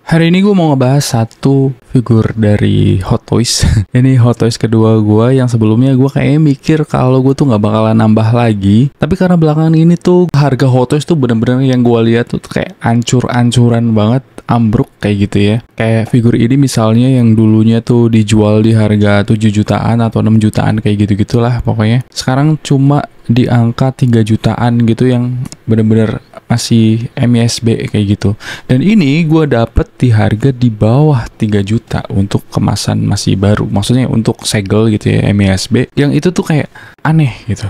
Hari ini gue mau ngebahas satu figur dari Hot Toys. Ini Hot Toys kedua gue, yang sebelumnya gue kayaknya mikir kalau gue tuh nggak bakalan nambah lagi. Tapi karena belakangan ini tuh harga Hot Toys tuh bener-bener yang gue lihat tuh kayak ancur-ancuran banget, ambruk kayak gitu ya. Kayak figur ini misalnya yang dulunya tuh dijual di harga 7 jutaan atau 6 jutaan kayak gitu-gitulah pokoknya. Sekarang cuma di angka 3 jutaan gitu, yang bener-bener masih MISB kayak gitu. Dan ini gue dapet di harga di bawah 3 juta untuk kemasan masih baru. Maksudnya untuk segel gitu ya, MISB. Yang itu tuh kayak aneh gitu.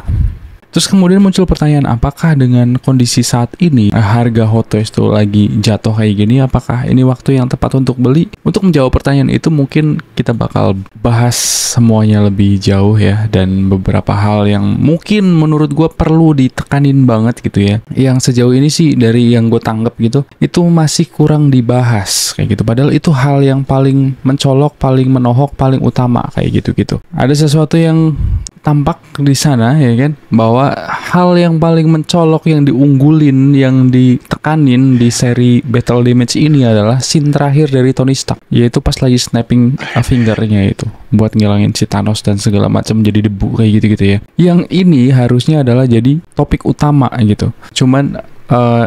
Terus kemudian muncul pertanyaan, apakah dengan kondisi saat ini harga Hot Toys tuh lagi jatuh kayak gini, apakah ini waktu yang tepat untuk beli? Untuk menjawab pertanyaan itu mungkin kita bakal bahas semuanya lebih jauh ya, dan beberapa hal yang mungkin menurut gue perlu ditekanin banget gitu ya. Yang sejauh ini sih dari yang gue tanggap gitu, itu masih kurang dibahas kayak gitu. Padahal itu hal yang paling mencolok, paling menohok, paling utama kayak gitu-gitu. Ada sesuatu yang tampak di sana ya kan, bahwa hal yang paling mencolok, yang diunggulin, yang ditekanin di seri Battle Damage ini adalah scene terakhir dari Tony Stark, yaitu pas lagi snapping fingernya itu buat ngilangin si Thanos dan segala macam jadi debu kayak gitu-gitu ya. Yang ini harusnya adalah jadi topik utama gitu. Cuman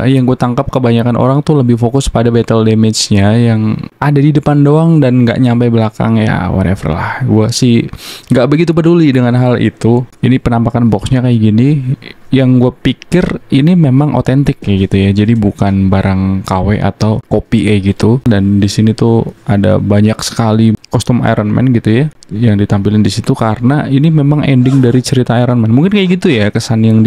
yang gue tangkap kebanyakan orang tuh lebih fokus pada battle damage-nya yang ada di depan doang dan nggak nyampe belakang. Ya whatever lah, gue sih nggak begitu peduli dengan hal itu. Ini penampakan boxnya kayak gini, yang gue pikir ini memang otentik kayak gitu ya, jadi bukan barang KW atau copy gitu. Dan di sini tuh ada banyak sekali kostum Iron Man gitu ya yang ditampilin di situ, karena ini memang ending dari cerita Iron Man. Mungkin kayak gitu ya kesan yang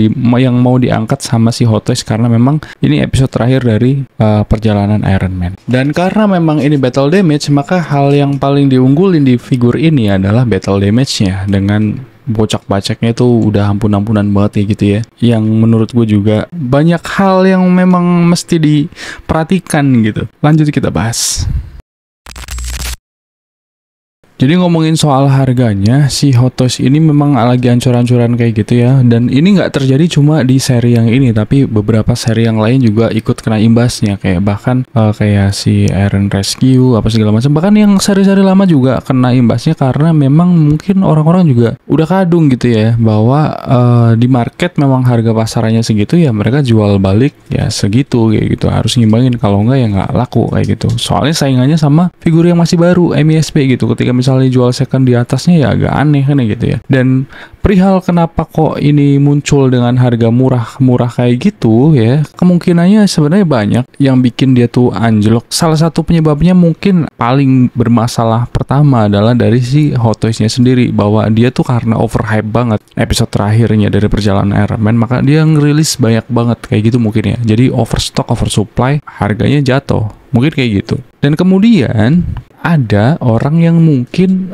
mau diangkat sama si Hot Toys, karena memang ini episode terakhir dari perjalanan Iron Man. Dan karena memang ini battle damage, maka hal yang paling diunggulin di figur ini adalah battle damage-nya, dengan bocak-bacaknya itu udah ampun-ampunan banget ya gitu ya. Yang menurut gue juga banyak hal yang memang mesti diperhatikan gitu. Lanjut kita bahas. Jadi ngomongin soal harganya, si Hot Toys ini memang lagi ancur-ancuran kayak gitu ya. Dan ini nggak terjadi cuma di seri yang ini, tapi beberapa seri yang lain juga ikut kena imbasnya. Kayak bahkan kayak si Iron Rescue apa segala macam. Bahkan yang seri-seri lama juga kena imbasnya, karena memang mungkin orang-orang juga udah kadung gitu ya, bahwa di market memang harga pasarannya segitu ya, mereka jual balik ya segitu kayak gitu. Harus ngimbangin, kalau nggak ya nggak laku kayak gitu. Soalnya saingannya sama figur yang masih baru MISB gitu. Ketika misalnya jual second di atasnya ya agak aneh kan gitu ya. Dan perihal kenapa kok ini muncul dengan harga murah kayak gitu ya, kemungkinannya sebenarnya banyak yang bikin dia tuh anjlok. Salah satu penyebabnya mungkin paling bermasalah pertama adalah dari si Hot Toys-nya sendiri, bahwa dia tuh karena overhype banget episode terakhirnya dari perjalanan Iron Man, maka dia ngerilis banyak banget kayak gitu mungkin ya. Jadi overstock, oversupply, harganya jatuh. Mungkin kayak gitu. Dan kemudian ada orang yang mungkin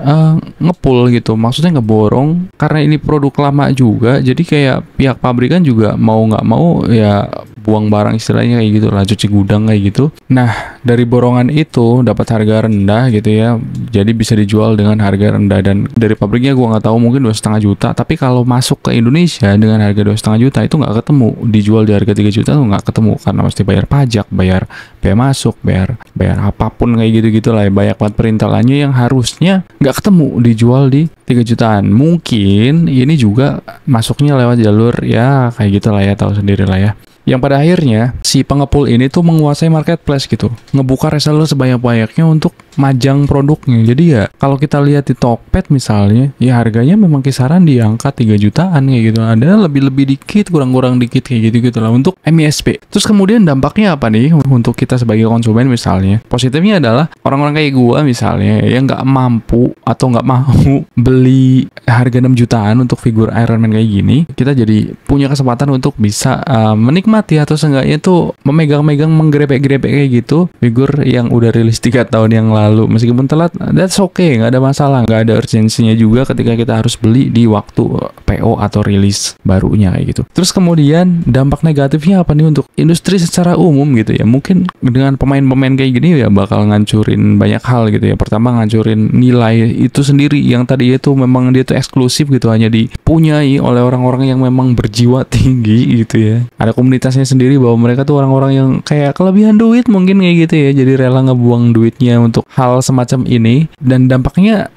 ngepull gitu, maksudnya ngeborong, karena ini produk lama juga, jadi kayak pihak pabrikan juga mau nggak mau ya buang barang istilahnya kayak gitu lah, cuci gudang kayak gitu. Nah dari borongan itu dapat harga rendah gitu ya, jadi bisa dijual dengan harga rendah. Dan dari pabriknya gue nggak tahu, mungkin 2,5 juta, tapi kalau masuk ke Indonesia dengan harga 2,5 juta itu nggak ketemu, dijual di harga 3 juta tuh nggak ketemu, karena mesti bayar pajak, bayar bea masuk, bayar apapun kayak gitu-gitu lah ya. Banyak banget perintalannya yang harusnya nggak ketemu, dijual di 3 jutaan. Mungkin ini juga masuknya lewat jalur ya kayak gitu lah ya, tahu sendiri lah ya. Yang pada akhirnya si pengepul ini tuh menguasai marketplace gitu, ngebuka reseller sebanyak-banyaknya untuk majang produknya. Jadi ya kalau kita lihat di Tokped misalnya, ya harganya memang kisaran di angka 3 jutaan kayak gitu. Ada lebih-lebih dikit, kurang-kurang dikit kayak gitu-gitu lah untuk MISB. Terus kemudian dampaknya apa nih untuk kita sebagai konsumen misalnya? Positifnya adalah orang-orang kayak gua misalnya yang nggak mampu atau nggak mau beli harga 6 jutaan untuk figur Iron Man kayak gini, kita jadi punya kesempatan untuk bisa menikmati atau seenggaknya tuh memegang-megang, menggrebek-grebek kayak gitu figur yang udah rilis 3 tahun yang lalu. Meskipun telat, that's okay, nggak ada masalah, nggak ada urgensinya juga ketika kita harus beli di waktu PO atau rilis barunya kayak gitu. Terus kemudian dampak negatifnya apa nih untuk industri secara umum gitu ya? Mungkin dengan pemain-pemain kayak gini ya bakal ngancurin banyak hal gitu ya. Pertama, ngancurin nilai itu sendiri yang tadi itu memang dia tuh eksklusif gitu, hanya dipunyai oleh orang-orang yang memang berjiwa tinggi gitu ya. Ada komunitas identitasnya sendiri bahwa mereka tuh orang-orang yang kayak kelebihan duit mungkin kayak gitu ya, jadi rela ngebuang duitnya untuk hal semacam ini. Dan dampaknya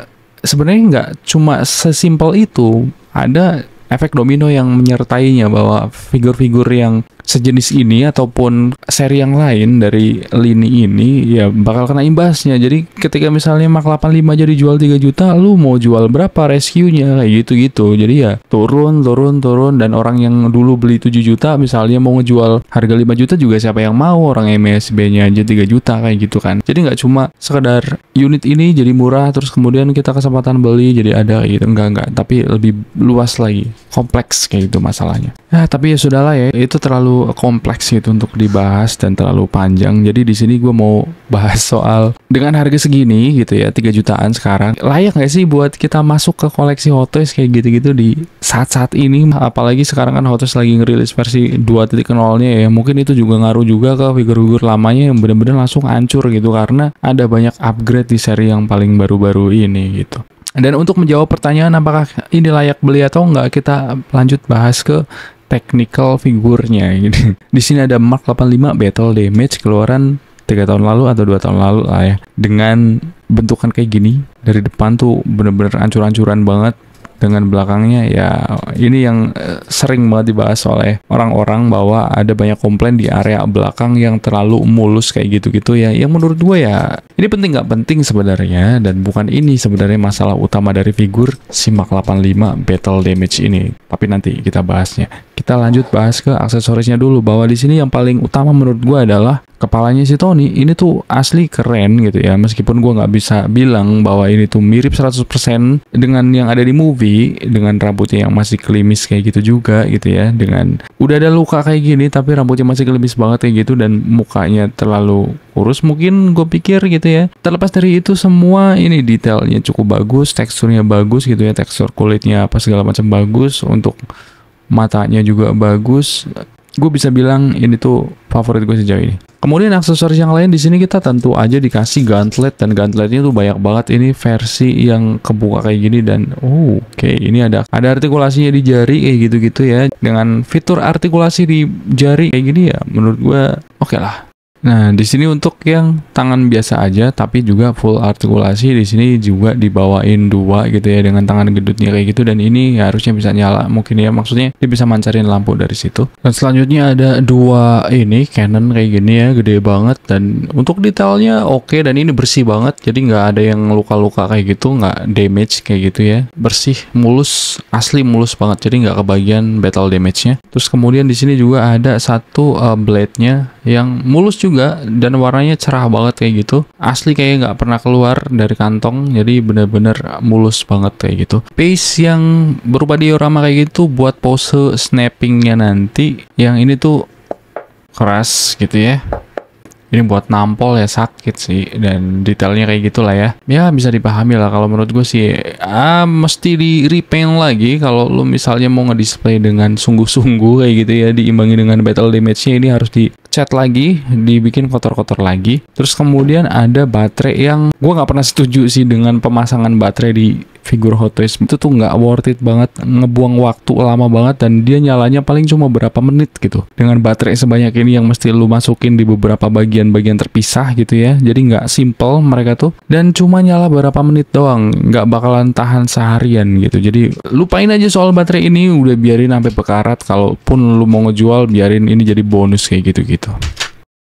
sebenarnya nggak cuma sesimpel itu, ada efek domino yang menyertainya bahwa figur-figur yang sejenis ini ataupun seri yang lain dari lini ini ya bakal kena imbasnya. Jadi ketika misalnya Mark 85 jadi jual 3 juta, lu mau jual berapa rescue-nya kayak gitu-gitu. Jadi ya turun dan orang yang dulu beli 7 juta misalnya mau ngejual harga 5 juta juga siapa yang mau, orang MSB-nya aja 3 juta kayak gitu kan. Jadi nggak cuma sekedar unit ini jadi murah terus kemudian kita kesempatan beli jadi ada gitu, enggak, tapi lebih luas lagi, kompleks kayak gitu masalahnya. Ya tapi ya sudahlah ya, itu terlalu kompleks gitu untuk dibahas dan terlalu panjang. Jadi di sini gue mau bahas soal dengan harga segini gitu ya, 3 jutaan sekarang, layak nggak sih buat kita masuk ke koleksi Hot Toys kayak gitu-gitu di saat-saat ini? Apalagi sekarang kan Hot Toys lagi ngerilis versi 2.0-nya ya, mungkin itu juga ngaruh juga ke figur-figur lamanya yang benar-benar langsung hancur gitu karena ada banyak upgrade di seri yang paling baru-baru ini gitu. Dan untuk menjawab pertanyaan apakah ini layak beli atau enggak, kita lanjut bahas ke technical figurnya gitu. Di sini ada Mark 85 Battle Damage keluaran 3 tahun lalu atau 2 tahun lalu lah ya. Dengan bentukan kayak gini, dari depan tuh bener-bener ancur-ancuran banget. Dengan belakangnya ya ini yang sering banget dibahas oleh orang-orang bahwa ada banyak komplain di area belakang yang terlalu mulus kayak gitu-gitu ya. Yang menurut gue ya ini penting nggak penting sebenarnya, dan bukan ini sebenarnya masalah utama dari figur si Mark 85 Battle Damage ini. Tapi nanti kita bahasnya. Kita lanjut bahas ke aksesorisnya dulu, bahwa di sini yang paling utama menurut gue adalah kepalanya si Tony. Ini tuh asli keren gitu ya, meskipun gue nggak bisa bilang bahwa ini tuh mirip 100% dengan yang ada di movie, dengan rambutnya yang masih klimis kayak gitu juga gitu ya, dengan udah ada luka kayak gini tapi rambutnya masih klimis banget kayak gitu, dan mukanya terlalu kurus mungkin gue pikir gitu ya. Terlepas dari itu semua, ini detailnya cukup bagus, teksturnya bagus gitu ya, tekstur kulitnya apa segala macam bagus, untuk matanya juga bagus. Gue bisa bilang ini tuh favorit gue sejauh ini. Kemudian aksesoris yang lain di sini kita tentu aja dikasih gauntlet, dan gauntletnya tuh banyak banget. Ini versi yang kebuka kayak gini, dan oke, ini ada artikulasinya di jari kayak gitu-gitu ya. Dengan fitur artikulasi di jari kayak gini ya, menurut gue oke lah. Nah, di sini untuk yang tangan biasa aja tapi juga full artikulasi, di sini juga dibawain 2 gitu ya dengan tangan gedutnya kayak gitu, dan ini harusnya bisa nyala mungkin ya, maksudnya dia bisa mancarin lampu dari situ. Dan selanjutnya ada 2 ini cannon kayak gini ya, gede banget, dan untuk detailnya oke, dan ini bersih banget, jadi nggak ada yang luka-luka kayak gitu, nggak damage kayak gitu ya, bersih, mulus, asli mulus banget, jadi nggak kebagian battle damage-nya. Terus kemudian di sini juga ada satu blade-nya yang mulus juga, dan warnanya cerah banget kayak gitu, asli kayak nggak pernah keluar dari kantong, jadi bener-bener mulus banget kayak gitu. Paste yang berupa diorama kayak gitu buat pose snappingnya nanti, yang ini tuh keras gitu ya. Ini buat nampol ya sakit sih, dan detailnya kayak gitulah ya. Ya bisa dipahami lah, kalau menurut gue sih mesti di repaint lagi kalau lu misalnya mau ngedisplay dengan sungguh-sungguh kayak gitu ya, diimbangi dengan battle damage-nya, ini harus dicat lagi, dibikin kotor-kotor lagi. Terus kemudian ada baterai yang gue nggak pernah setuju sih dengan pemasangan baterai di figur Hot Toys. Itu tuh nggak worth it banget, ngebuang waktu lama banget, dan dia nyalanya paling cuma berapa menit gitu. Dengan baterai sebanyak ini yang mesti lu masukin di beberapa bagian terpisah gitu ya, jadi nggak simple mereka tuh, dan cuma nyala berapa menit doang, nggak bakalan tahan seharian gitu. Jadi lupain aja soal baterai ini, udah biarin sampai bekarat. Kalaupun lu mau ngejual, biarin ini jadi bonus kayak gitu-gitu.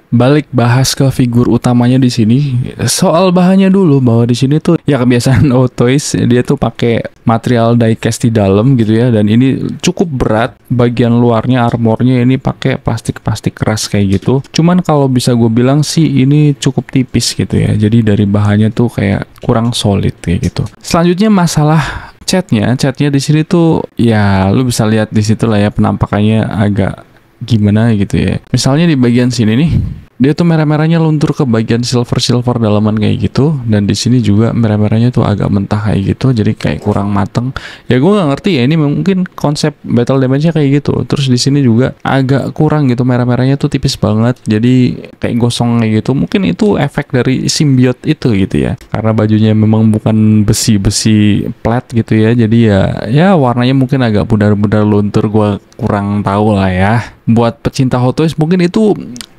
Balik bahas ke figur utamanya di sini. Soal bahannya dulu, bahwa di sini tuh ya kebiasaan Hot Toys, dia tuh pakai material diecast di dalam gitu ya, dan ini cukup berat. Bagian luarnya armornya ini pakai plastik keras kayak gitu. Cuman kalau bisa gue bilang sih ini cukup tipis gitu ya. Jadi dari bahannya tuh kayak kurang solid kayak gitu. Selanjutnya masalah catnya di sini tuh ya lu bisa lihat di situ lah ya, penampakannya agak gimana gitu ya. Misalnya di bagian sini nih, Dia tuh merah-merahnya luntur ke bagian silver dalaman kayak gitu, dan di sini juga merah-merahnya tuh agak mentah kayak gitu, jadi kayak kurang mateng. Ya gue nggak ngerti ya, ini mungkin konsep battle damage-nya kayak gitu. Terus di sini juga agak kurang gitu, merah-merahnya tuh tipis banget, jadi kayak gosong kayak gitu. Mungkin itu efek dari symbiote itu gitu ya, karena bajunya memang bukan besi-besi plat gitu ya, jadi ya warnanya mungkin agak pudar-pudar luntur. Gue kurang tahu lah ya. Buat pecinta Hot Toys mungkin itu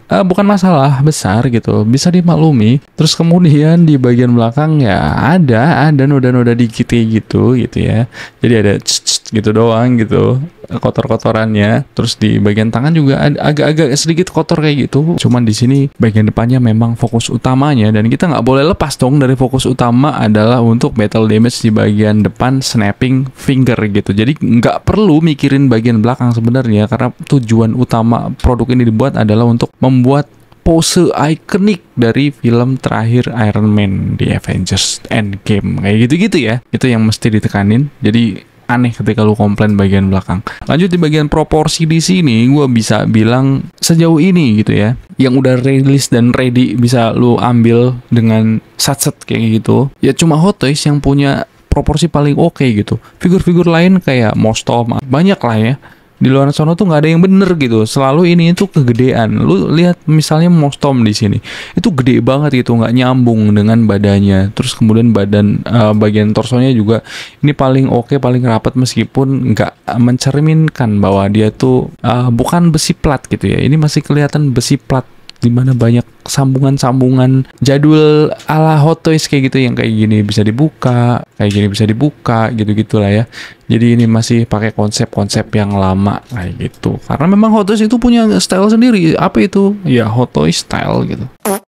bukan masalah besar gitu, bisa dimaklumi. Terus kemudian di bagian belakang ya ada noda-noda dikit gitu ya. Jadi ada gitu doang gitu, kotor-kotorannya. Terus di bagian tangan juga agak-agak sedikit kotor kayak gitu. Cuman di sini bagian depannya memang fokus utamanya, dan kita nggak boleh lepas dong dari fokus utama adalah untuk battle damage di bagian depan snapping finger gitu. Jadi nggak perlu mikirin bagian belakang sebenarnya, karena tujuan utama produk ini dibuat adalah untuk membuat pose ikonik dari film terakhir Iron Man di Avengers Endgame kayak gitu-gitu ya. Itu yang mesti ditekanin. Jadi aneh ketika lu komplain bagian belakang. Lanjut di bagian proporsi di sini, gue bisa bilang sejauh ini gitu ya, yang udah rilis dan ready bisa lu ambil dengan satset kayak gitu. Ya cuma Hot Toys yang punya proporsi paling oke gitu. Figur-figur lain kayak Mostom banyak lah ya. Di luar sana tuh nggak ada yang bener gitu. Selalu ini itu kegedean. Lu lihat misalnya Mostom di sini, itu gede banget gitu, nggak nyambung dengan badannya. Terus kemudian bagian torsonya juga ini paling oke, paling rapat, meskipun nggak mencerminkan bahwa dia tuh bukan besi plat gitu ya. Ini masih kelihatan besi plat, dimana banyak sambungan-sambungan jadul ala Hot Toys kayak gitu, yang kayak gini bisa dibuka, kayak gini bisa dibuka, gitu-gitu lah ya. Jadi ini masih pakai konsep-konsep yang lama kayak gitu. Karena memang Hot Toys itu punya style sendiri. Apa itu? Ya Hot Toys style gitu.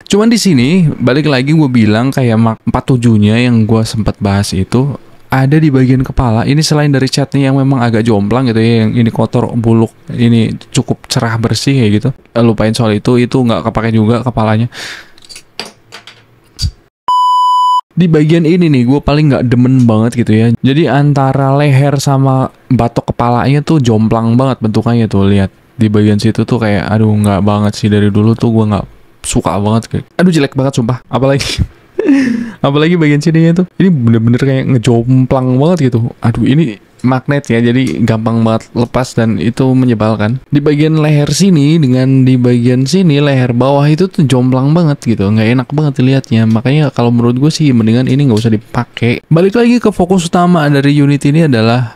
Cuman di sini balik lagi gue bilang kayak Mark 47-nya yang gue sempat bahas itu ada di bagian kepala. Ini selain dari catnya yang memang agak jomplang gitu ya, yang ini kotor, buluk, ini cukup cerah bersih kayak gitu. Lupain soal itu nggak kepake juga kepalanya. Di bagian ini nih gue paling nggak demen banget gitu ya. Jadi antara leher sama batok kepalanya tuh jomplang banget bentukannya tuh, lihat di bagian situ tuh kayak aduh, nggak banget sih. Dari dulu tuh gue nggak suka banget kayak, aduh jelek banget sumpah. Apalagi bagian sininya tuh, ini bener-bener kayak ngejomplang banget gitu. Aduh, ini magnet ya, jadi gampang banget lepas dan itu menyebalkan. Di bagian leher sini dengan di bagian sini leher bawah itu tuh jomplang banget gitu, nggak enak banget dilihatnya. Makanya kalau menurut gue sih mendingan ini nggak usah dipakai. Balik lagi ke fokus utama dari unit ini adalah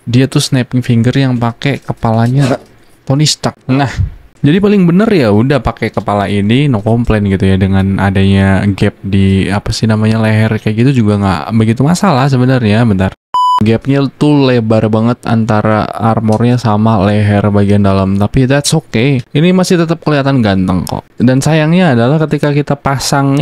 dia tuh snapping finger yang pakai kepalanya Tony Stark. Nah, jadi paling bener ya udah pakai kepala ini, no komplain gitu ya. Dengan adanya gap di apa sih namanya leher kayak gitu juga nggak begitu masalah sebenarnya. Bentar, gapnya tuh lebar banget antara armornya sama leher bagian dalam, tapi that's okay. Ini masih tetap kelihatan ganteng kok. Dan sayangnya adalah ketika kita pasang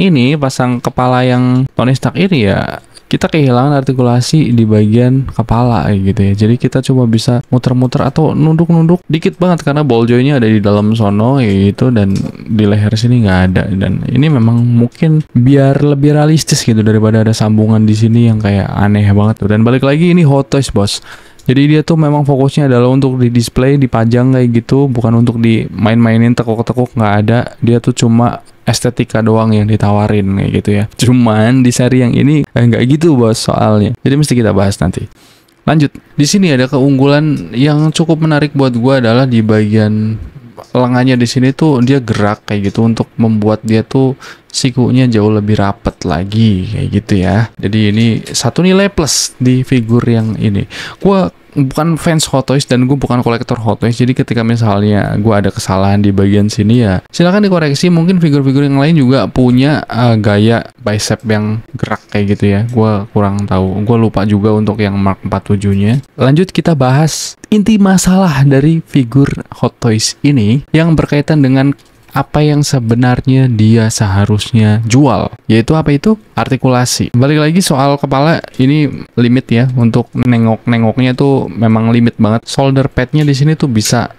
kepala yang Tony Stark ini ya, kita kehilangan artikulasi di bagian kepala gitu ya. Jadi kita cuma bisa muter-muter atau nunduk-nunduk dikit banget karena ball joint-nya ada di dalam sono gitu, dan di leher sini nggak ada. Dan ini memang mungkin biar lebih realistis gitu daripada ada sambungan di sini yang kayak aneh banget tuh. Dan balik lagi ini Hot Toys bos. Jadi dia tuh memang fokusnya adalah untuk di display, dipajang kayak gitu, bukan untuk dimain-mainin tekuk-tekuk, nggak ada. Dia tuh cuma estetika doang yang ditawarin kayak gitu ya. Cuman di seri yang ini nggak gitu bos soalnya. Jadi mesti kita bahas nanti. Lanjut, di sini ada keunggulan yang cukup menarik buat gua adalah di bagian lengannya. Di sini tuh dia gerak kayak gitu untuk membuat dia tuh sikunya jauh lebih rapet lagi kayak gitu ya. Jadi ini satu nilai plus di figur yang ini. Gua bukan fans Hot Toys dan gue bukan kolektor Hot Toys, jadi ketika misalnya gue ada kesalahan di bagian sini ya silakan dikoreksi. Mungkin figur-figur yang lain juga punya gaya bicep yang gerak kayak gitu ya, gue kurang tahu, gue lupa juga untuk yang Mark 47-nya. Lanjut kita bahas inti masalah dari figur Hot Toys ini yang berkaitan dengan apa yang sebenarnya dia seharusnya jual, yaitu apa itu? Artikulasi. Balik lagi soal kepala, ini limit ya, untuk nengoknya tuh memang limit banget. Shoulder padnya di sini tuh bisa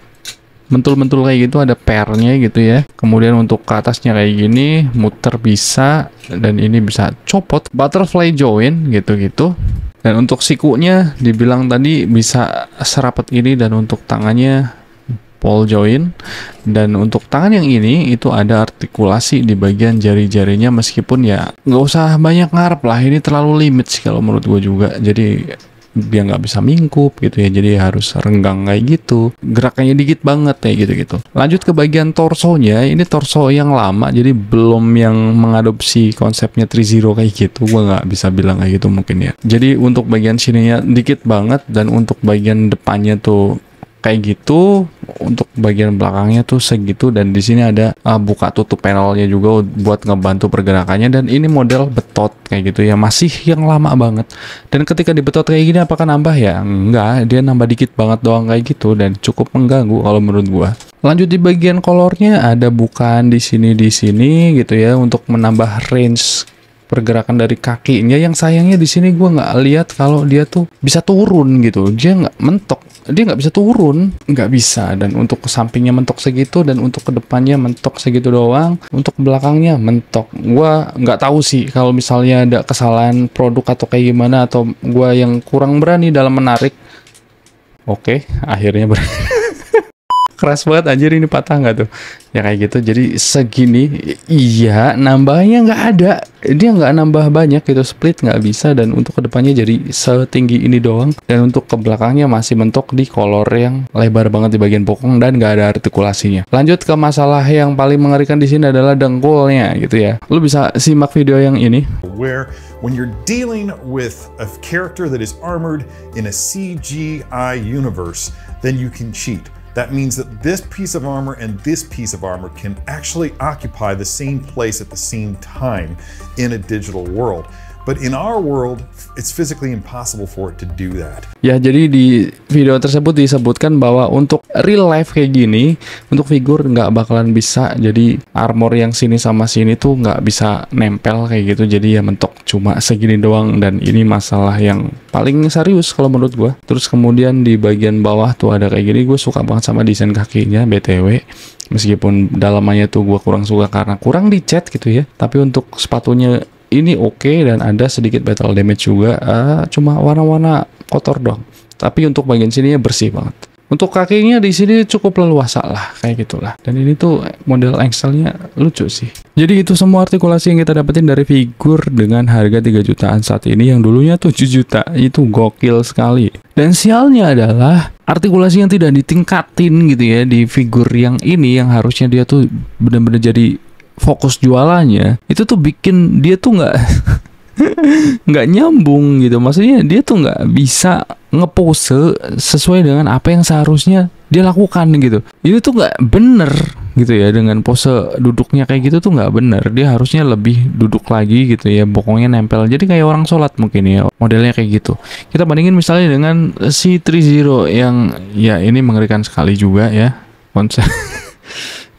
mentul-mentul kayak gitu, ada pairnya gitu ya. Kemudian untuk ke atasnya kayak gini, muter bisa, dan ini bisa copot, butterfly joint gitu-gitu. Dan untuk sikunya dibilang tadi bisa serapat ini, dan untuk tangannya ball joint, dan untuk tangan yang ini itu ada artikulasi di bagian jari-jarinya, meskipun ya nggak usah banyak ngarep lah, ini terlalu limit sih kalau menurut gue juga. Jadi dia nggak bisa mingkup gitu ya, jadi harus renggang kayak gitu, gerakannya dikit banget kayak gitu. Lanjut ke bagian torsonya, ini torso yang lama, jadi belum yang mengadopsi konsepnya 3-0 kayak gitu, gue nggak bisa bilang kayak gitu mungkin ya. Jadi untuk bagian sininya dikit banget, dan untuk bagian depannya tuh kayak gitu, untuk bagian belakangnya tuh segitu, dan di sini ada buka tutup panelnya juga buat ngebantu pergerakannya. Dan ini model betot kayak gitu ya, masih yang lama banget. Dan ketika dibetot kayak gini apakah nambah ya? Enggak, dia nambah dikit banget doang kayak gitu, dan cukup mengganggu kalau menurut gua. Lanjut di bagian kolornya, ada bukaan di sini gitu ya, untuk menambah range pergerakan dari kakinya. Yang sayangnya di sini gue nggak lihat kalau dia tuh bisa turun gitu, dia nggak mentok, dia nggak bisa turun, nggak bisa. Dan untuk ke sampingnya mentok segitu, dan untuk ke depannya mentok segitu doang, untuk belakangnya mentok. Gue nggak tahu sih kalau misalnya ada kesalahan produk atau kayak gimana, atau gue yang kurang berani dalam menarik. Oke, akhirnya keras banget anjir, ini patah nggak tuh ya kayak gitu. Jadi segini, iya nambahnya nggak ada, dia nggak nambah banyak gitu, split nggak bisa. Dan untuk kedepannya jadi setinggi ini doang, dan untuk ke belakangnya masih mentok di kolor yang lebar banget di bagian bokong, dan nggak ada artikulasinya. Lanjut ke masalah yang paling mengerikan di sini adalah dengkulnya gitu ya. Lu bisa simak video yang ini. Where when you're dealing with a character that is armored in a CGI universe, then you can cheat. That means that this piece of armor and this piece of armor can actually occupy the same place at the same time in a digital world. But in our world, it's physically impossible for it to do that. Ya, jadi di video tersebut disebutkan bahwa untuk real life kayak gini, untuk figur nggak bakalan bisa. Jadi armor yang sini sama sini tuh nggak bisa nempel kayak gitu. Jadi ya mentok cuma segini doang, dan ini masalah yang paling serius kalau menurut gua. Terus kemudian di bagian bawah tuh ada kayak gini. Gue suka banget sama desain kakinya, BTW. Meskipun dalamannya tuh gue kurang suka karena kurang dicat gitu ya. Tapi untuk sepatunya ini oke, dan ada sedikit battle damage juga, cuma warna-warna kotor dong. Tapi untuk bagian sininya bersih banget. Untuk kakinya di sini cukup leluasa lah, kayak gitulah. Dan ini tuh model ankselnya lucu sih. Jadi itu semua artikulasi yang kita dapetin dari figur dengan harga 3 jutaan saat ini, yang dulunya 7 juta. Itu gokil sekali. Dan sialnya adalah artikulasi yang tidak ditingkatin gitu ya di figur yang ini, yang harusnya dia tuh bener-bener jadi fokus jualannya, itu tuh bikin dia tuh nggak nyambung gitu. Maksudnya dia tuh nggak bisa ngepose sesuai dengan apa yang seharusnya dia lakukan gitu. Itu tuh nggak bener gitu ya, dengan pose duduknya kayak gitu tuh nggak bener. Dia harusnya lebih duduk lagi gitu ya, bokongnya nempel, jadi kayak orang sholat mungkin ya, modelnya kayak gitu. Kita bandingin misalnya dengan si 3-0 yang ya ini mengerikan sekali juga ya konsep.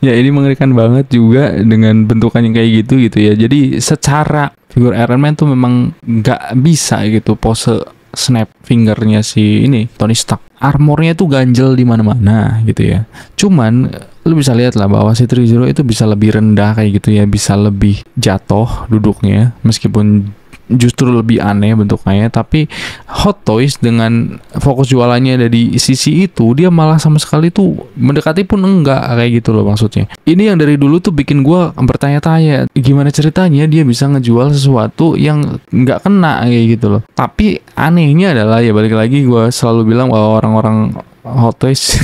Ya ini mengerikan banget juga dengan bentukannya kayak gitu ya. Jadi secara figur Iron Man tuh memang nggak bisa gitu pose snap fingernya si ini Tony Stark. Armornya tuh ganjel di mana-mana gitu ya. Cuman lu bisa lihat lah bahwa si 3-0 itu bisa lebih rendah kayak gitu ya, bisa lebih jatuh duduknya, meskipun justru lebih aneh bentuknya. Tapi Hot Toys dengan fokus jualannya dari sisi itu, dia malah sama sekali tuh mendekati pun enggak kayak gitu loh maksudnya. Ini yang dari dulu tuh bikin gue bertanya-tanya, gimana ceritanya dia bisa ngejual sesuatu yang nggak kena kayak gitu loh. Tapi anehnya adalah ya balik lagi gue selalu bilang bahwa orang-orang Hot Toys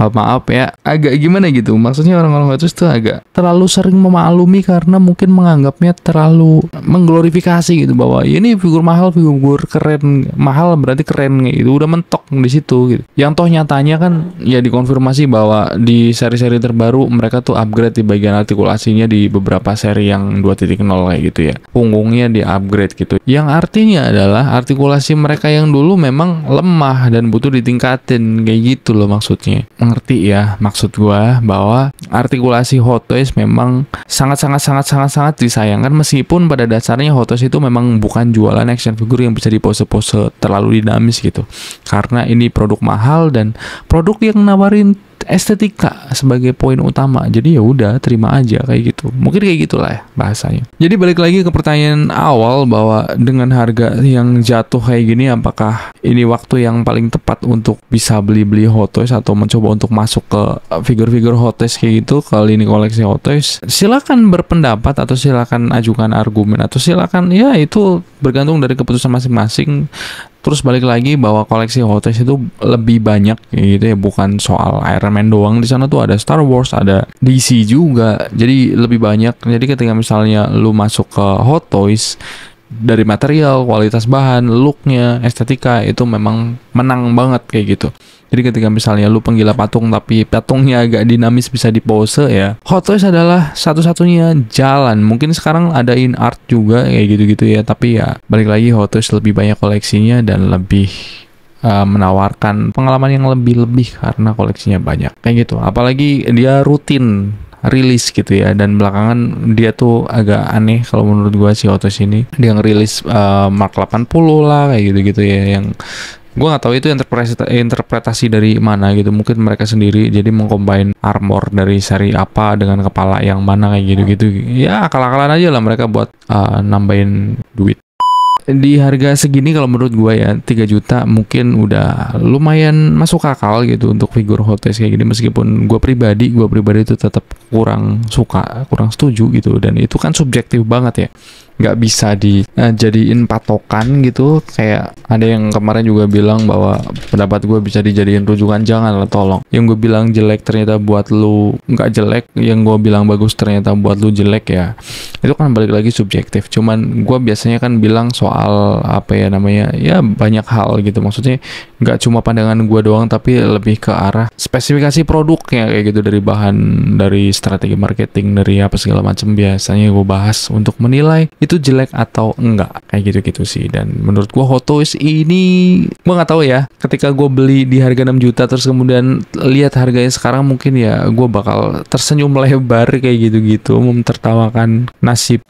maaf ya, agak gimana gitu. Maksudnya orang-orang Hot Toys tuh agak terlalu sering memaklumi karena mungkin menganggapnya terlalu mengglorifikasi gitu, bahwa ya ini figur mahal, figur keren, mahal berarti keren gitu. Udah mentok di situ gitu. Yang toh nyatanya kan ya dikonfirmasi bahwa di seri-seri terbaru mereka tuh upgrade di bagian artikulasinya di beberapa seri yang 2.0 kayak gitu ya. Punggungnya di upgrade gitu. Yang artinya adalah artikulasi mereka yang dulu memang lemah dan butuh ditingkatin kayak gitu loh maksudnya. Ngerti ya maksud gua, bahwa artikulasi Hot Toys memang sangat disayangkan, meskipun pada dasarnya Hot Toys itu memang bukan jualan action figure yang bisa dipose-pose terlalu dinamis gitu. Karena ini produk mahal, dan produk yang nawarin estetika sebagai poin utama. Jadi ya udah terima aja kayak gitu. Mungkin kayak gitulah ya bahasanya. Jadi balik lagi ke pertanyaan awal bahwa dengan harga yang jatuh kayak gini, apakah ini waktu yang paling tepat untuk bisa beli Hot Toys atau mencoba untuk masuk ke figur-figur Hot Toys kayak gitu, ke lini koleksi Hot Toys? Silakan berpendapat atau silakan ajukan argumen atau silakan, ya itu bergantung dari keputusan masing-masing. Terus balik lagi bahwa koleksi Hot Toys itu lebih banyak gitu ya, bukan soal Iron Man doang. Di sana tuh ada Star Wars, ada DC juga. Jadi lebih banyak. Jadi ketika misalnya lu masuk ke Hot Toys, dari material, kualitas bahan, looknya, estetika itu memang menang banget kayak gitu. Jadi ketika misalnya lu penggila patung tapi patungnya agak dinamis, bisa dipose ya, Hot Toys adalah satu-satunya jalan. Mungkin sekarang ada in art juga kayak gitu-gitu ya, tapi ya balik lagi Hot Toys lebih banyak koleksinya dan lebih menawarkan pengalaman yang lebih-lebih karena koleksinya banyak kayak gitu. Apalagi dia rutin rilis gitu ya, dan belakangan dia tuh agak aneh kalau menurut gua si Hot Toys ini. Dia ngerilis Mark 80 lah kayak gitu-gitu ya, yang gue nggak tahu itu interpretasi dari mana gitu. Mungkin mereka sendiri jadi mengcombine armor dari seri apa dengan kepala yang mana kayak gitu-gitu ya, akal-akalan aja lah mereka buat nambahin duit. Di harga segini kalau menurut gue ya 3 juta mungkin udah lumayan masuk akal gitu untuk figur Hot Toys kayak gini. Meskipun gue pribadi itu tetap kurang suka, kurang setuju gitu, dan itu kan subjektif banget ya, nggak bisa dijadiin patokan gitu. Kayak ada yang kemarin juga bilang bahwa pendapat gue bisa dijadiin rujukan, jangan lah tolong. Yang gue bilang jelek ternyata buat lu nggak jelek, yang gue bilang bagus ternyata buat lu jelek, ya itu kan balik lagi subjektif. Cuman gue biasanya kan bilang soal apa ya namanya, ya banyak hal gitu. Maksudnya nggak cuma pandangan gue doang, tapi lebih ke arah spesifikasi produknya kayak gitu, dari bahan, dari strategi marketing, dari apa segala macam. Biasanya gue bahas untuk menilai itu jelek atau enggak kayak gitu-gitu sih. Dan menurut gue Hot Toys ini, gue nggak tahu ya, ketika gue beli di harga 6 juta terus kemudian lihat harganya sekarang, mungkin ya gue bakal tersenyum lebar kayak gitu-gitu, memtertawakan nasib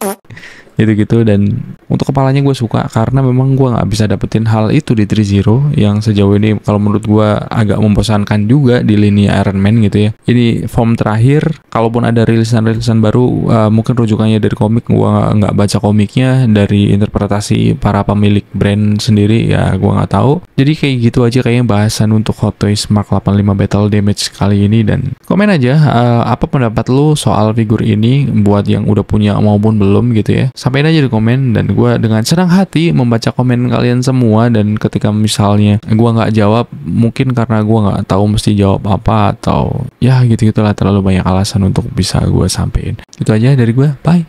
gitu-gitu. Dan untuk kepalanya gue suka karena memang gue nggak bisa dapetin hal itu di 3-0 yang sejauh ini kalau menurut gue agak membosankan juga di lini Iron Man gitu ya. Ini form terakhir, kalaupun ada rilisan-rilisan baru mungkin rujukannya dari komik. Gue nggak baca komiknya, dari interpretasi para pemilik brand sendiri ya gue nggak tahu. Jadi kayak gitu aja kayaknya bahasan untuk Hot Toys Mark 85 Battle Damage kali ini. Dan komen aja apa pendapat lu soal figur ini, buat yang udah punya maupun belum gitu ya. Sampaikan aja di komen, dan gue dengan senang hati membaca komen kalian semua. Dan ketika misalnya gue nggak jawab, mungkin karena gue nggak tahu mesti jawab apa, atau ya gitu-gitulah, terlalu banyak alasan untuk bisa gue sampein. Itu aja dari gue, bye.